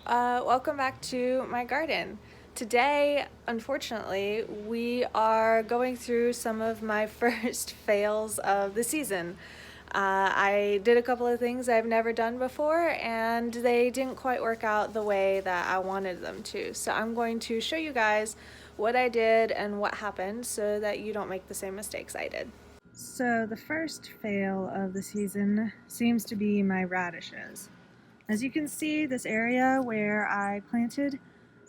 Welcome back to my garden. Today, unfortunately, we are going through some of my first fails of the season. I did a couple of things I've never done before, and they didn't quite work out the way that I wanted them to. So I'm going to show you guys what I did and what happened so that you don't make the same mistakes I did. So the first fail of the season seems to be my radishes. As you can see, this area where I planted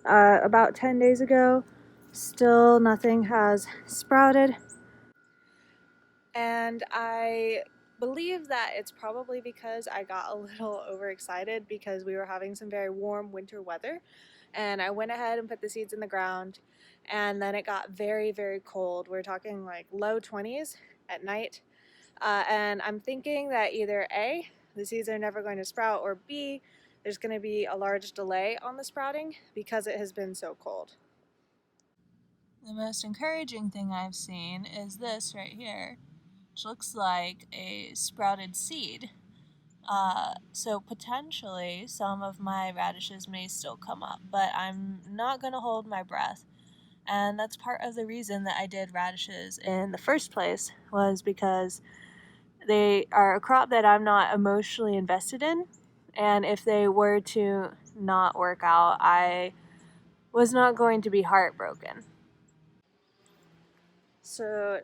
about 10 days ago, still nothing has sprouted. And I believe that it's probably because I got a little overexcited because we were having some very warm winter weather. And I went ahead and put the seeds in the ground, and then it got very, very cold. We're talking like low 20s at night. And I'm thinking that either A, the seeds are never going to sprout, or B, there's going to be a large delay on the sprouting because it has been so cold. The most encouraging thing I've seen is this right here, which looks like a sprouted seed. So potentially some of my radishes may still come up, but I'm not going to hold my breath. And that's part of the reason that I did radishes in the first place, was because they are a crop that I'm not emotionally invested in, and if they were to not work out, I was not going to be heartbroken. So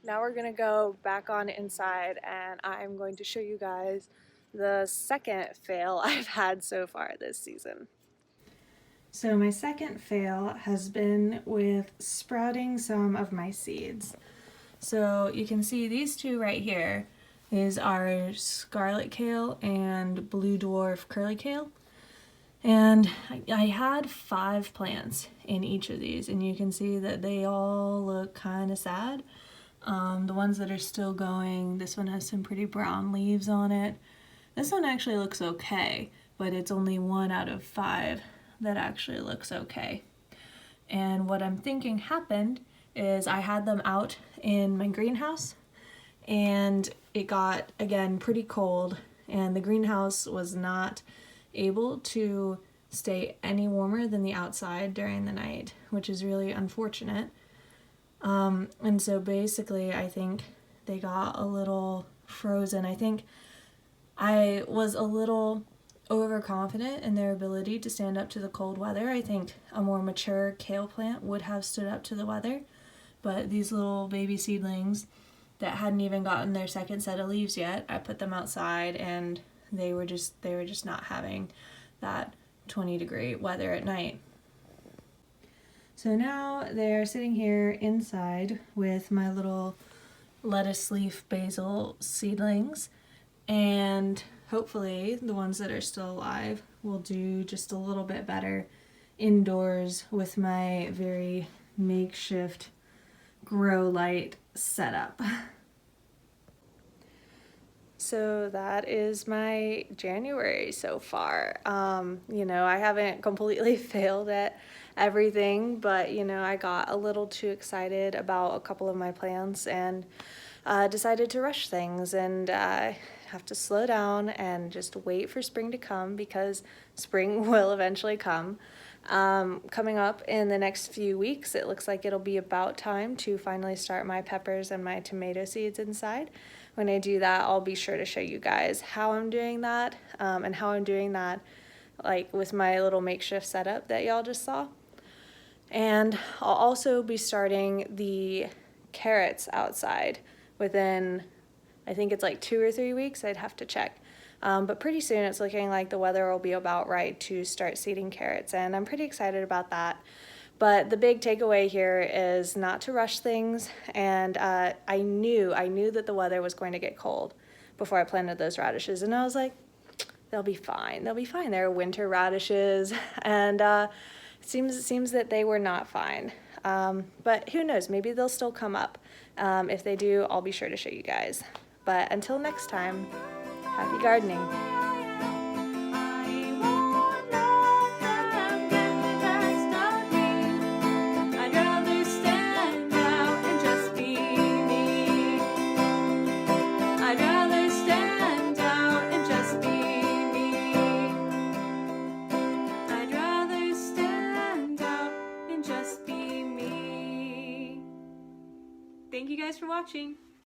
now we're gonna go back on inside, and I'm going to show you guys the second fail I've had so far this season. So my second fail has been with sprouting some of my seeds. So you can see these two right here is our scarlet kale and blue dwarf curly kale. And I had 5 plants in each of these, and you can see that they all look kind of sad. The ones that are still going, this one has some pretty brown leaves on it. This one actually looks okay, but it's only 1 out of 5 that actually looks okay. And what I'm thinking happened is I had them out in my greenhouse, and it got, again, pretty cold, and the greenhouse was not able to stay any warmer than the outside during the night, which is really unfortunate. And so basically I think they got a little frozen. I think I was a little overconfident in their ability to stand up to the cold weather. I think a more mature kale plant would have stood up to the weather, but these little baby seedlings that hadn't even gotten their second set of leaves yet, I put them outside, and they were just not having that 20-degree weather at night. So now they're sitting here inside with my little lettuce leaf basil seedlings, and hopefully the ones that are still alive will do just a little bit better indoors with my very makeshift grow light setup. So that is my January so far. I haven't completely failed at everything, but I got a little too excited about a couple of my plans and decided to rush things, and have to slow down and just wait for spring to come, because spring will eventually come. Coming up in the next few weeks, it looks like it'll be about time to finally start my peppers and my tomato seeds inside. When I do that, I'll be sure to show you guys how I'm doing that, and how I'm doing that like with my little makeshift setup that y'all just saw. And I'll also be starting the carrots outside within, I think it's like 2 or 3 weeks. I'd have to check. But pretty soon it's looking like the weather will be about right to start seeding carrots, and I'm pretty excited about that. But the big takeaway here is not to rush things, and I knew that the weather was going to get cold before I planted those radishes, and I was like, they'll be fine. They'll be fine. They're winter radishes, and it seems that they were not fine. But who knows? Maybe they'll still come up. If they do, I'll be sure to show you guys. But until next time, happy gardening. thank you guys for watching.